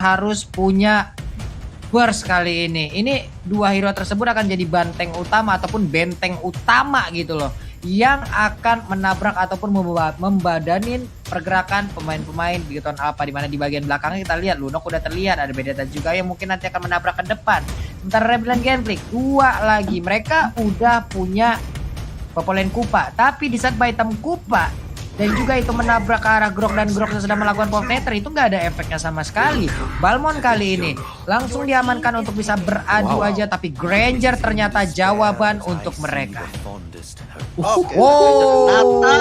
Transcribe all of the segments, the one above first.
harus punya burst kali ini. Ini dua hero tersebut akan jadi banteng utama ataupun benteng utama gitu loh, yang akan menabrak ataupun membadanin pergerakan pemain-pemain Bigetron Alpha, dimana di bagian belakangnya kita lihat Lunok udah terlihat, ada Bedeta juga yang mungkin nanti akan menabrak ke depan. Sementara Rebellion Gangplank dua lagi, mereka udah punya Popolen Kupa, tapi di saat item Kupa dan juga itu menabrak ke arah Grok dan Grok sedang melakukan Polkneter, itu nggak ada efeknya sama sekali. Balmon kali ini langsung diamankan untuk bisa beradu aja, tapi Granger ternyata jawaban untuk mereka. Oke, ternyata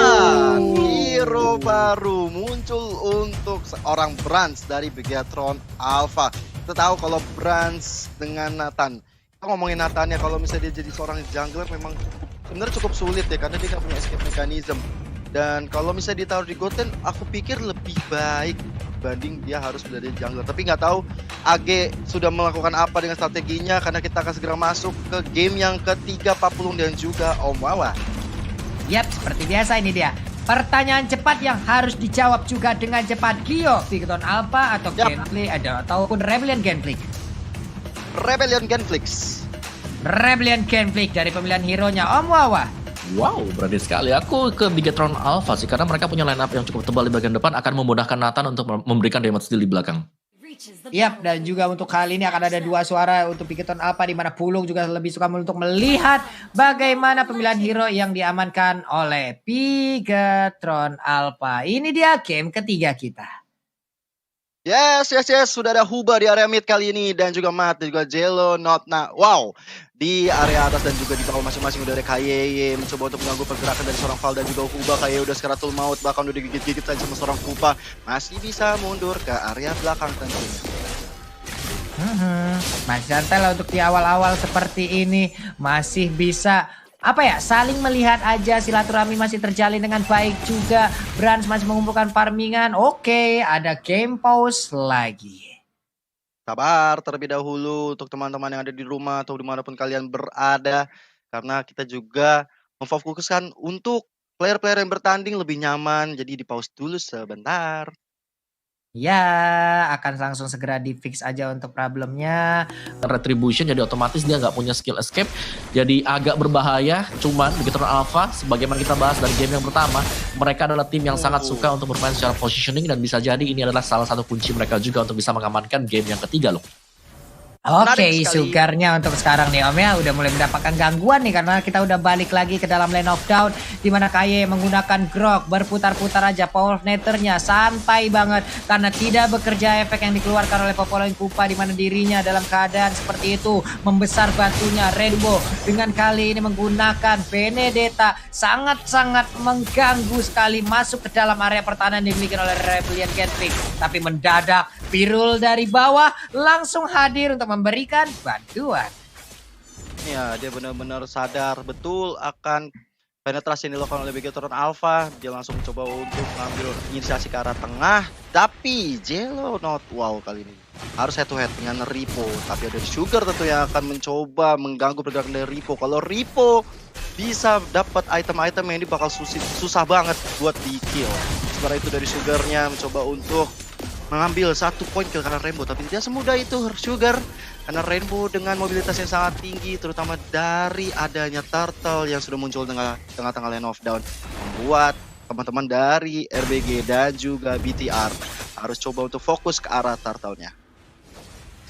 hero baru muncul untuk seorang Brans dari Bigetron Alpha. Kita tahu kalau Brans dengan Nathan, kita ngomongin Nathan ya, kalau misalnya dia jadi seorang jungler memang sebenarnya cukup sulit ya, karena dia nggak punya escape mechanism. Dan kalau misalnya ditaruh di Goten, aku pikir lebih baik dibanding dia harus berada di jungler. Tapi nggak tahu AG sudah melakukan apa dengan strateginya, karena kita akan segera masuk ke game yang ketiga Papulung dan juga Om Wawa. Yap, seperti biasa ini dia. Pertanyaan cepat yang harus dijawab juga dengan cepat. Gio, Bigetron Alpha atau Gangplank ataupun Rebellion Gangplank? Rebellion Gangplank. Rebellion Gangplank dari pemilihan hero-nya Om Wawa. Wow, berani sekali. Aku ke Bigetron Alpha sih, karena mereka punya line up yang cukup tebal di bagian depan, akan memudahkan Nathan untuk memberikan damage deal di belakang. Yap, dan juga untuk kali ini akan ada dua suara untuk Bigetron Alpha, di mana Pulung juga lebih suka untuk melihat bagaimana pemilihan hero yang diamankan oleh Bigetron Alpha. Ini dia game ketiga kita. Yes, sudah ada Huba di area mid kali ini, dan juga Matt dan juga Jello, Notna. Wow, di area atas dan juga di bawah masing-masing udah ada KYY mencoba untuk mengganggu pergerakan dari seorang Val dan juga Huba. KYY udah sekaratul maut, bahkan udah digigit-gigit saja sama seorang Kupa. Masih bisa mundur ke area belakang tentunya. Masih santai lah untuk di awal-awal seperti ini, masih bisa saling melihat aja, silaturahmi masih terjalin dengan baik juga. Brans masih mengumpulkan farmingan. Oke, ada game pause lagi. Sabar terlebih dahulu untuk teman-teman yang ada di rumah atau dimanapun kalian berada, karena kita juga memfokuskan untuk player-player yang bertanding lebih nyaman, jadi di pause dulu sebentar. Ya, akan langsung segera di fix aja untuk problemnya. Retribution jadi otomatis dia nggak punya skill escape, jadi agak berbahaya. Cuman Bigetron Alpha, sebagaimana kita bahas dari game yang pertama, mereka adalah tim yang sangat suka untuk bermain secara positioning, dan bisa jadi ini adalah salah satu kunci mereka juga untuk bisa mengamankan game yang ketiga loh. Oke, Sugarnya untuk sekarang nih Om ya udah mulai mendapatkan gangguan nih, karena kita udah balik lagi ke dalam lane of down, dimana KY menggunakan Grok berputar-putar aja power netternya santai banget karena tidak bekerja efek yang dikeluarkan oleh Popolen Kupa, dimana dirinya dalam keadaan seperti itu membesar batunya. Rainbow dengan kali ini menggunakan Benedetta sangat-sangat mengganggu sekali masuk ke dalam area pertahanan dimiliki oleh Rebellion Gangplank, tapi mendadak Pirul dari bawah langsung hadir untuk memberikan bantuan. Ya, dia benar-benar sadar betul akan penetrasi yang dilakukan oleh Bigetron Alpha. Dia langsung mencoba untuk mengambil inisiasi ke arah tengah, tapi Jello not wow kali ini harus head to head dengan Ripo. Tapi ada Sugar tentu yang akan mencoba mengganggu pergerakan dari Ripo. Kalau Ripo bisa dapat item-item yang ini bakal susah banget buat di kill. Sementara itu dari Sugarnya mencoba untuk mengambil 1 poin kill karena Rainbow, tapi tidak semudah itu Sugar, karena Rainbow dengan mobilitas yang sangat tinggi, terutama dari adanya Turtle yang sudah muncul tengah-tengah lane of down, membuat teman-teman dari RBG dan juga BTR harus coba untuk fokus ke arah Turtle-nya.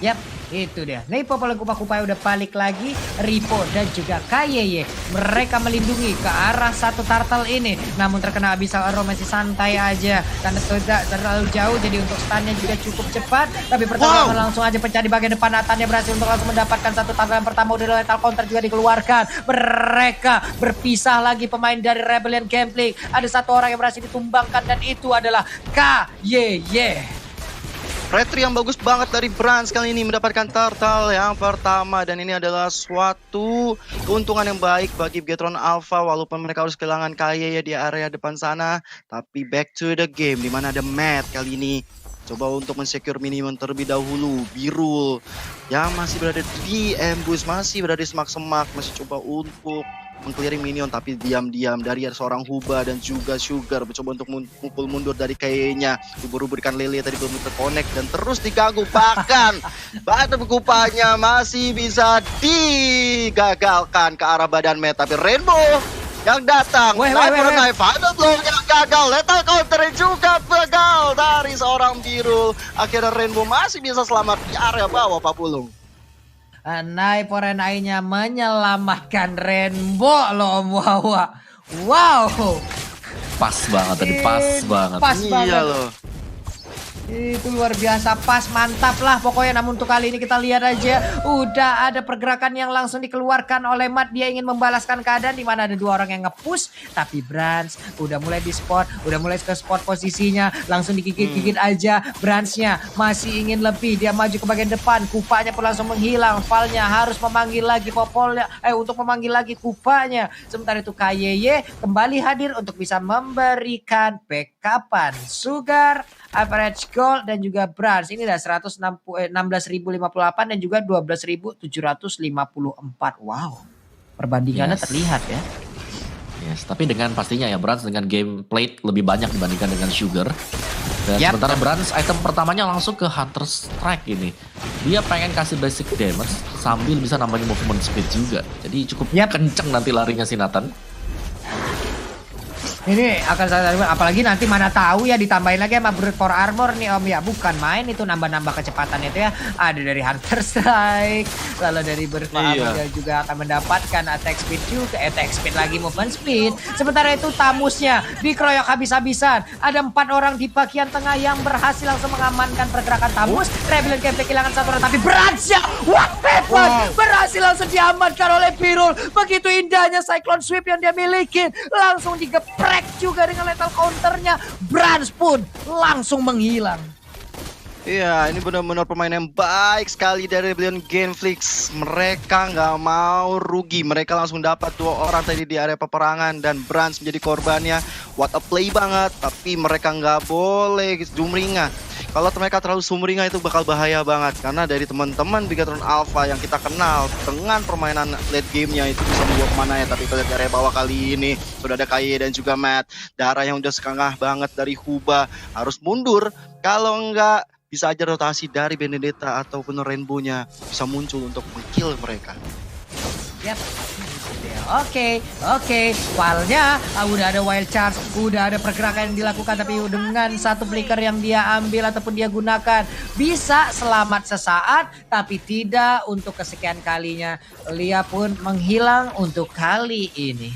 Yap, itu dia. Nih Popolen Kupa-Kupa udah balik lagi. Ripo dan juga KYY, mereka melindungi ke arah satu turtle ini. Namun terkena Abyssal Arrow masih santai aja, karena tidak terlalu jauh, jadi untuk stunnya juga cukup cepat. Tapi pertarungan langsung aja pecah di bagian depan. Nathannya berhasil untuk langsung mendapatkan satu turtle yang pertama. Udah lethal counter juga dikeluarkan. Mereka berpisah lagi pemain dari Rebellion Gangplank. Ada satu orang yang berhasil ditumbangkan, dan itu adalah KYY. Retri yang bagus banget dari Brans kali ini mendapatkan turtle yang pertama, dan ini adalah suatu keuntungan yang baik bagi Bigetron Alpha walaupun mereka harus kehilangan KY di area depan sana. Tapi back to the game dimana ada Matt kali ini coba untuk mensecure minimum terlebih dahulu. Birul yang masih berada di ambush, masih berada di semak-semak, masih coba untuk meng-clearing minion, tapi diam-diam dari seorang Huba dan juga Sugar mencoba untuk mukul mundur dari kayaknya. Ubur-uburikan Lele tadi belum terkonek dan terus diganggu, bahkan bottom kupanya masih bisa digagalkan ke arah badan Matt, tapi Rainbow yang datang, final blow yang gagal, lethal counter juga gagal dari seorang biru. Akhirnya Rainbow masih bisa selamat di area bawah Pak Pulung. Nai Porenai-nya menyelamatkan Rainbow loh Om Wawa. Wow. Pas banget tadi, pas banget. Pas banget. Iya loh. Itu luar biasa, pas, mantap lah pokoknya. Namun untuk kali ini kita lihat aja udah ada pergerakan yang langsung dikeluarkan oleh Matt. Dia ingin membalaskan keadaan di mana ada dua orang yang nge-push, tapi Brans udah mulai di spot, udah mulai ke spot posisinya, langsung digigit-gigit aja. Bransnya masih ingin lebih, dia maju ke bagian depan, kupanya pun langsung menghilang. Valnya harus memanggil lagi Popolnya untuk memanggil lagi kupanya. Sementara itu KYY kembali hadir untuk bisa memberikan backupan Sugar, average goal dan juga Brans. Ini udah 16.058 dan juga 12.754. Wow. Perbandingannya terlihat ya. Yes, tapi dengan pastinya ya Brans dengan game played lebih banyak dibandingkan dengan Sugar. Dan sementara Brans item pertamanya langsung ke Hunter Strike ini. Dia pengen kasih basic damage sambil bisa nambahin movement speed juga. Jadi cukup kenceng nanti larinya si Nathan. Ini akan saya apalagi nanti mana tahu ya ditambahin lagi sama Brute for Armor nih Om ya. Bukan main itu nambah-nambah kecepatan itu ya. Ada dari Hunter Strike, lalu dari Brute for Armor juga akan mendapatkan attack speed juga, attack speed lagi, movement speed. Sementara itu Tamusnya dikeroyok habis-habisan. Ada 4 orang di bagian tengah yang berhasil langsung mengamankan pergerakan Tamus. Rebellion Camp kehilangan 1 orang, tapi Bransnya what happened? Berhasil langsung diamankan oleh Birul. Begitu indahnya Cyclone Sweep yang dia miliki, langsung digeprek juga dengan lethal counternya. Brans pun langsung menghilang. Iya, ini benar-benar permainan yang baik sekali dari Rebellion Genflix. Mereka nggak mau rugi, mereka langsung dapat 2 orang tadi di area peperangan dan Brans menjadi korbannya. What a play banget, tapi mereka nggak boleh jumringah. Kalau mereka terlalu sumringah itu bakal bahaya banget, karena dari teman-teman Bigatron Alpha yang kita kenal dengan permainan late gamenya itu bisa membawa kemana ya. Tapi kita di area bawah kali ini sudah ada Kaye dan juga Matt. Darah yang udah sekengah banget dari Huba harus mundur, kalau enggak bisa aja rotasi dari Benedetta ataupun Rainbow-nya bisa muncul untuk meng-kill mereka. Yap. Oke. Valnya udah ada wild charge, udah ada pergerakan yang dilakukan, tapi dengan satu flicker yang dia ambil ataupun dia gunakan bisa selamat sesaat, tapi tidak untuk kesekian kalinya. Lia pun menghilang untuk kali ini.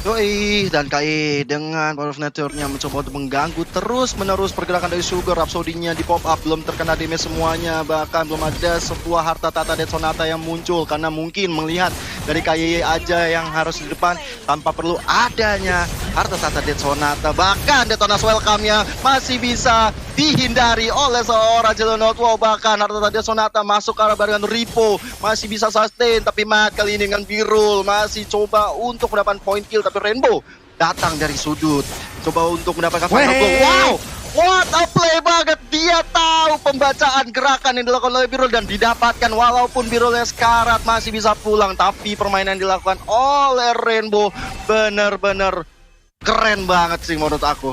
Yoi, dan KE dengan Power of Nature-nya mencoba untuk mengganggu terus-menerus pergerakan dari Sugar. Rhapsody-nya di pop up, belum terkena damage semuanya. Bahkan belum ada sebuah harta tata Death Sonata yang muncul, karena mungkin melihat dari KYY aja yang harus di depan tanpa perlu adanya harta tata Death Sonata. Bahkan Detonas Welcome-nya masih bisa dihindari oleh seorang Jelonot. Wow, bahkan harta tata Death Sonata masuk ke arah barengan Ripo, masih bisa sustain. Tapi Matt kali ini dengan Birul masih coba untuk mendapatkan point kill, tapi Rainbow datang dari sudut coba untuk mendapatkan final blow. Wow, what a play banget. Dia tahu pembacaan gerakan yang dilakukan oleh Birul dan didapatkan. Walaupun Birulnya sekarat masih bisa pulang, tapi permainan yang dilakukan oleh Rainbow bener-bener keren banget sih menurut aku.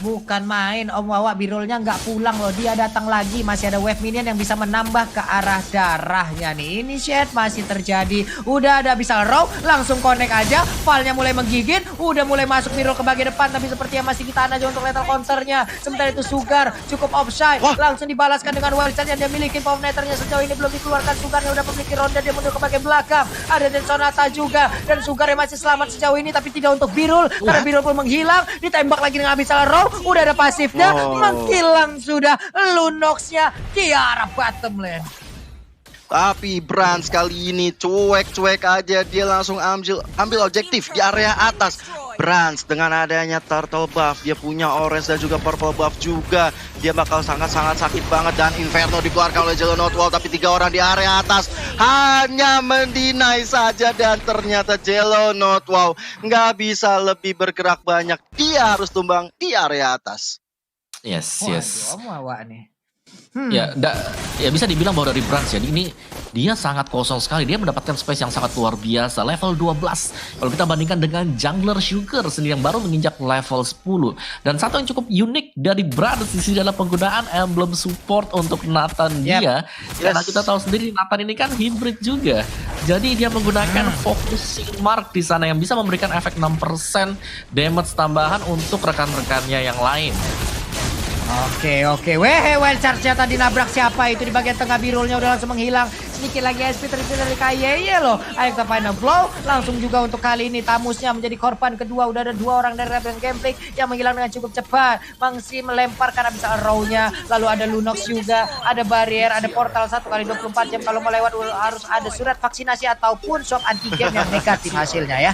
Bukan main Om Wawa, Birulnya nggak pulang loh, dia datang lagi. Masih ada wave minion yang bisa menambah ke arah darahnya nih. Initiate masih terjadi, udah ada bisa row, langsung connect aja. Valnya mulai menggigit, udah mulai masuk Birul ke bagian depan, tapi sepertinya masih ditahan aja untuk lethal counternya. Sementara itu Sugar cukup offside, langsung dibalaskan dengan wild charge yang dia miliki. Power Nethernya sejauh ini belum dikeluarkan. Sugarnya udah memiliki ronda, dia mundur ke bagian belakang. Ada Death Sonata juga, dan Sugar yang masih selamat sejauh ini, tapi tidak untuk Birul, karena Birul pun menghilang. Ditembak lagi dengan Abyssal Row. Udah ada pasifnya, menghilang sudah Lunox-nya di arah bottom lane. Tapi Brans kali ini cuek-cuek aja, dia langsung ambil objektif di area atas. Brans dengan adanya turtle buff, dia punya orange dan juga purple buff juga. Dia bakal sangat-sangat sakit banget, dan Inferno dikeluarkan oleh Jelonot Wall, tapi 3 orang di area atas hanya mendinai saja, dan ternyata Jelonot Wall nggak bisa lebih bergerak banyak. Dia harus tumbang di area atas. Yes. Om Wawa nih. Ya, ya bisa dibilang bahwa dari Brans ya, ini dia sangat kosong sekali. Dia mendapatkan space yang sangat luar biasa, level 12. Kalau kita bandingkan dengan jungler Sugar sendiri yang baru menginjak level 10. Dan satu yang cukup unik dari Brans di sini adalah penggunaan emblem support untuk Nathan dia. Karena kita tahu sendiri Nathan ini kan hybrid juga. Jadi dia menggunakan focusing mark di sana yang bisa memberikan efek 6% damage tambahan untuk rekan-rekannya yang lain. Oke. Wild Charge-nya tadi nabrak siapa itu di bagian tengah, Birulnya udah langsung menghilang. Sedikit lagi SP terisi dari KYY loh. Ayo kita final blow. Langsung juga untuk kali ini Tamusnya menjadi korban kedua. Udah ada 2 orang dari Rebel Gameplay yang menghilang dengan cukup cepat. Mangsi melempar karena bisa arrow-nya. Lalu ada Lunox juga. Ada barrier, ada portal 1 kali 24 jam. Kalau mau lewat harus ada surat vaksinasi ataupun swab antigen yang negatif hasilnya ya.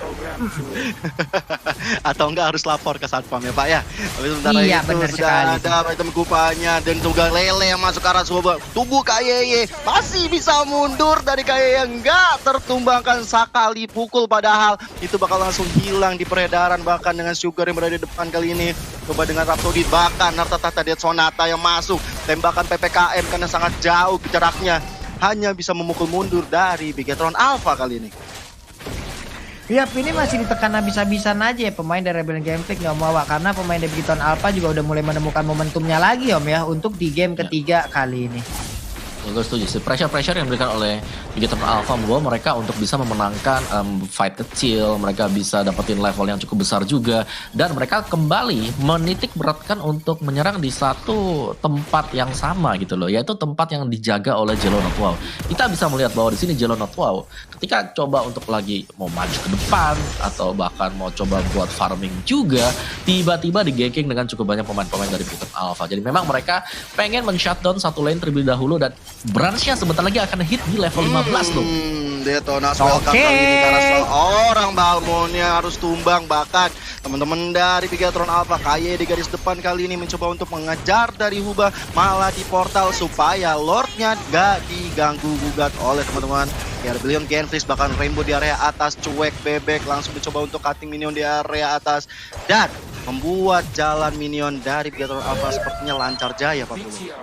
Atau enggak harus lapor ke Satpam ya Pak ya. Tapi sementara Iya, itu benar sudah sekali. ada item kupanya dan juga Lele yang masuk ke arah tubuh KYY. Masih bisa mundur dari KYY yang enggak tertumbangkan sekali pukul, padahal itu bakal langsung hilang di peredaran. Bahkan dengan Sugar yang berada di depan kali ini, coba dengan Rhapsody, bahkan Nartatata Dead Sonata yang masuk, tembakan PPKM karena sangat jauh jaraknya, hanya bisa memukul mundur dari Bigetron Alpha kali ini. Yap, ini masih ditekan habis-habisan aja ya pemain dari Rebel Gameplay nggak mau, karena pemain dari Bigetron Alpha juga udah mulai menemukan momentumnya lagi Om ya untuk di game ketiga kali ini. Ya, gue setuju sih. Pressure yang diberikan oleh Bigetron Alpha membawa mereka untuk bisa memenangkan fight kecil. Mereka bisa dapetin level yang cukup besar juga. Dan mereka kembali menitik beratkan untuk menyerang di satu tempat yang sama gitu loh. Yaitu tempat yang dijaga oleh Jello Not Wow. Kita bisa melihat bahwa di sini Jello Not Wow ketika coba untuk lagi mau maju ke depan atau bahkan mau coba buat farming juga, tiba-tiba di-ganking dengan cukup banyak pemain-pemain dari Bigetron Alpha. Jadi memang mereka pengen men-shutdown satu lane terlebih dahulu, dan Branch-nya sebentar lagi akan hit di level 15 loh. Detonas welcome kali ini karena seorang Balmonnya harus tumbang. Bahkan teman-teman dari Bigetron Alpha KYY di garis depan kali ini mencoba untuk mengejar dari Huba, malah di portal supaya Lordnya gak diganggu gugat oleh teman-teman Rebellion Genflix. Bahkan Rainbow di area atas cuek bebek, langsung mencoba untuk cutting minion di area atas dan membuat jalan minion dari Bigetron Alpha sepertinya lancar jaya Pak Bulu.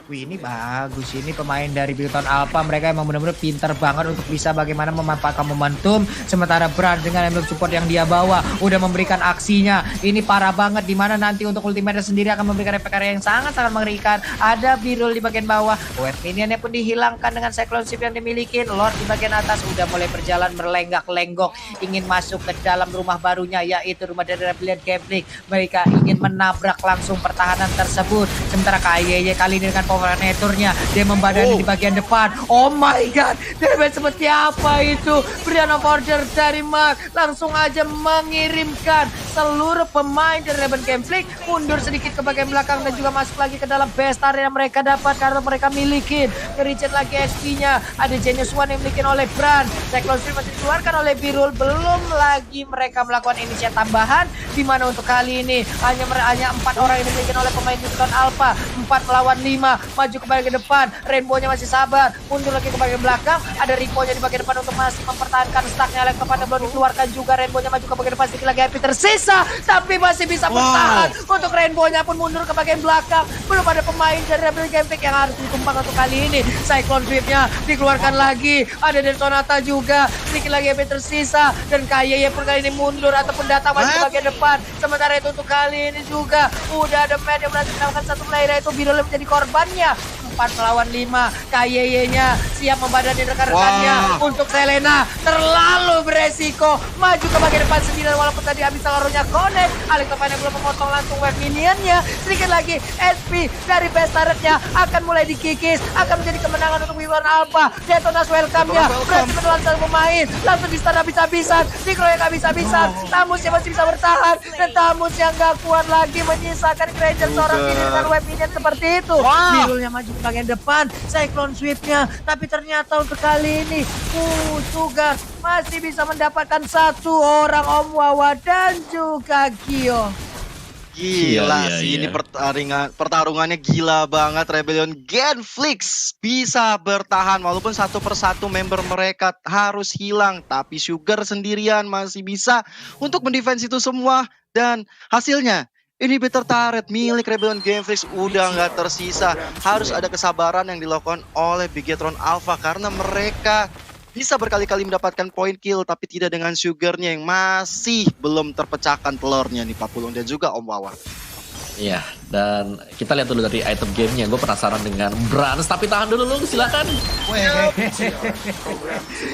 Wih, ini bagus, ini pemain dari Bigetron Alpha, mereka emang benar-benar pinter banget untuk bisa bagaimana memanfaatkan momentum. Sementara Brand dengan emblem support yang dia bawa udah memberikan aksinya, ini parah banget, dimana nanti untuk ultimate sendiri akan memberikan efek area yang sangat-sangat mengerikan. Ada Birul di bagian bawah, wave minionnya pun dihilangkan dengan cyclone shift yang dimiliki. Lord di bagian atas udah mulai berjalan berlenggak-lenggok, ingin masuk ke dalam rumah barunya, yaitu rumah dari Rebellion Gameplay. Mereka ingin menabrak langsung pertahanan tersebut. Sementara KYY kali ini dengan Nature-nya dia membadani di bagian depan. Oh my god, damage seperti apa itu? Brian of Order dari Mark langsung aja mengirimkan seluruh pemain dari Rebel Gameplay mundur sedikit ke bagian belakang dan juga masuk lagi ke dalam best area yang mereka dapat karena mereka milikin. Nge-reject lagi SP-nya. Ada Genius One yang milikin oleh Brand. Cyclone Stream masih dikeluarkan oleh Birul. Belum lagi mereka melakukan inisiatif tambahan, di mana untuk kali ini hanya 4 orang yang dimiliki oleh pemain Bigetron Alpha. 4 melawan 5. Maju ke bagian depan, Rainbow-nya masih sabar, mundur lagi ke bagian belakang. Ada Rico-nya di bagian depan untuk masih mempertahankan stacknya. Elektropada belum dikeluarkan juga, Rainbow-nya maju ke bagian depan, sedikit lagi happy tersisa, tapi masih bisa bertahan. Untuk Rainbow-nya pun mundur ke bagian belakang. Belum ada pemain dari Rebel Gameplay yang harus ditumpang untuk kali ini. Cyclone Swift-nya dikeluarkan lagi, ada Dead Sonata juga, sedikit lagi happy tersisa, dan KYY pun kali ini mundur ataupun datang maju ke bagian depan. Sementara itu untuk kali ini juga udah ada Mad yang berhasil melakukan satu player, yaitu Birul menjadi korbannya. 4 melawan 5, KYY-nya siap membadani rekan-rekannya. Untuk Selena terlalu beresiko, maju ke bagian depan sendiri walaupun tadi habis seluruhnya connect. Alex Topane belum memotong langsung wave minionnya. Sedikit lagi SP dari best turret-nya akan mulai dikikis, akan menjadi kemenangan untuk Bigetron Alpha. Detonas welcome-nya berhasil menelan satu pemain, langsung di stun habis-habisan, dikeroyok habis-habisan. Tamusnya masih bisa bertahan, dan Tamus yang gak kuat lagi menyisakan Granger seorang diri dengan wave minion seperti itu. Birulnya maju ke bagian depan, Cyclone Swift-nya, tapi ternyata untuk kali ini Sugar masih bisa mendapatkan 1 orang, Om Wawa dan juga Gio. Gila sih, ini pertarungannya gila banget. Rebellion Genflix bisa bertahan walaupun satu persatu member mereka harus hilang, tapi Sugar sendirian masih bisa untuk mendefense itu semua, dan hasilnya Inhibitor turret milik Rebellion Gameflix udah nggak tersisa. Harus ada kesabaran yang dilakukan oleh Bigetron Alpha karena mereka bisa berkali-kali mendapatkan point kill tapi tidak dengan Sugarnya yang masih belum terpecahkan telurnya nih Pak Pulung dan juga Om Wawan. Iya, dan kita lihat dulu dari item gamenya. Gue penasaran dengan Brans, tapi tahan dulu lu, silakan.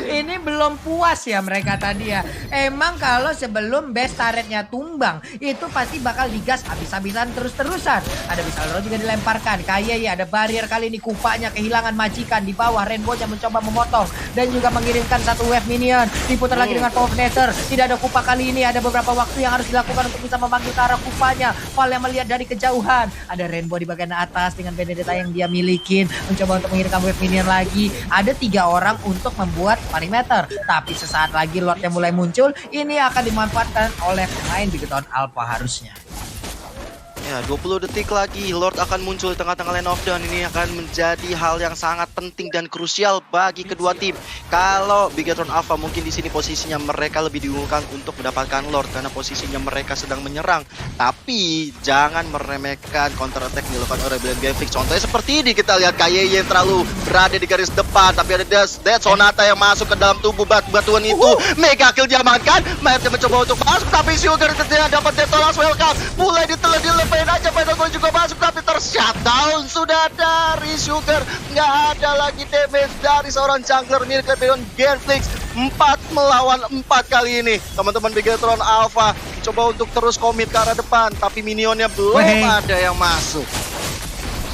Ini belum puas ya mereka tadi ya. Emang kalau sebelum base turretnya tumbang, itu pasti bakal digas habis-habisan terus-terusan. Ada Bisalro juga dilemparkan. Kayak ya ada barrier kali ini Kupanya kehilangan majikan di bawah. Rainbow-nya mencoba memotong dan juga mengirimkan satu wave minion. Diputar lagi dengan Power Nether. Tidak ada Kupa kali ini. Ada beberapa waktu yang harus dilakukan untuk bisa memanggil ke arah Kupanya. Val yang melihat dari kejauhan. Ada Rainbow di bagian atas dengan Benedetta yang dia milikin. Mencoba untuk mengirimkan wave minion lagi. Ada 3 orang untuk membuat perimeter. Tapi sesaat lagi Lordnya mulai muncul. Ini akan dimanfaatkan oleh pemain Bigetron Alpha harusnya. Ya, 20 detik lagi Lord akan muncul di tengah-tengah lane of down. Ini akan menjadi hal yang sangat penting dan krusial bagi kedua tim. Kalau Bigetron Alpha mungkin di sini posisinya mereka lebih diunggulkan untuk mendapatkan Lord karena posisinya mereka sedang menyerang. Tapi jangan meremehkan counter attack dilakukan oleh Rebellion Gameflix. Contohnya seperti ini, kita lihat KYY yang terlalu berada di garis depan, tapi ada Death Sonata yang masuk ke dalam tubuh batuan itu. Mega kill diamankan. Mayatnya mencoba untuk masuk, tapi Sugar tidak dapat Death Toll as welcome. Mulai ditelan aja Final juga masuk tapi ter-shutdown sudah dari Sugar. Nggak ada lagi damage dari seorang jungler milik Rebellion Gameflix. 4 melawan 4 kali ini. Teman-teman Bigetron Alpha coba untuk terus komit ke arah depan, tapi minionnya belum ada yang masuk.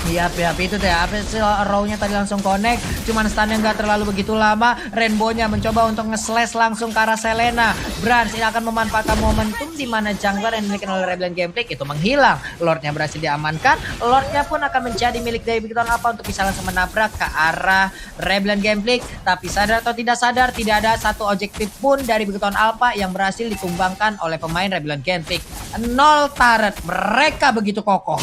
Iya, itu teh apa sih row-nya tadi langsung connect, cuman stun-nya nggak terlalu begitu lama. Rainbow-nya mencoba untuk nge-slash langsung ke arah Selena. Brans ini akan memanfaatkan momentum di mana jungler yang dimiliki oleh Rebellion Gameflix itu menghilang. Lord-nya berhasil diamankan. Lord-nya pun akan menjadi milik dari Bigetron Alpha untuk bisa langsung menabrak ke arah Rebellion Gameflix. Tapi sadar atau tidak sadar, tidak ada satu objektif pun dari Bigetron Alpha yang berhasil ditumbangkan oleh pemain Rebellion Gameflix. 0 turret, mereka begitu kokoh.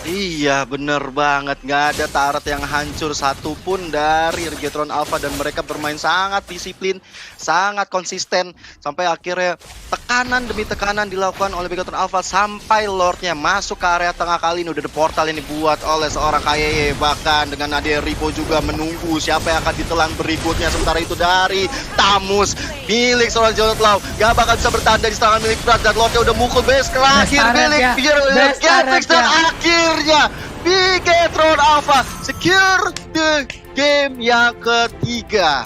Iya bener banget, nggak ada turret yang hancur satupun dari Bigetron Alpha dan mereka bermain sangat disiplin, sangat konsisten sampai akhirnya tekanan demi tekanan dilakukan oleh Bigetron Alpha sampai Lordnya masuk ke area tengah. Kali ini udah ada portal yang dibuat oleh seorang KYY, bahkan dengan Nadia Ripo juga menunggu siapa yang akan ditelan berikutnya. Sementara itu dari Tamus milik seorang Jonathan Lau gak bakal bisa bertahan dari serangan milik Brad dan Lordnya udah mukul base terakhir milik Gameflix dan akhirnya Bigetron Alpha secure the game yang ketiga.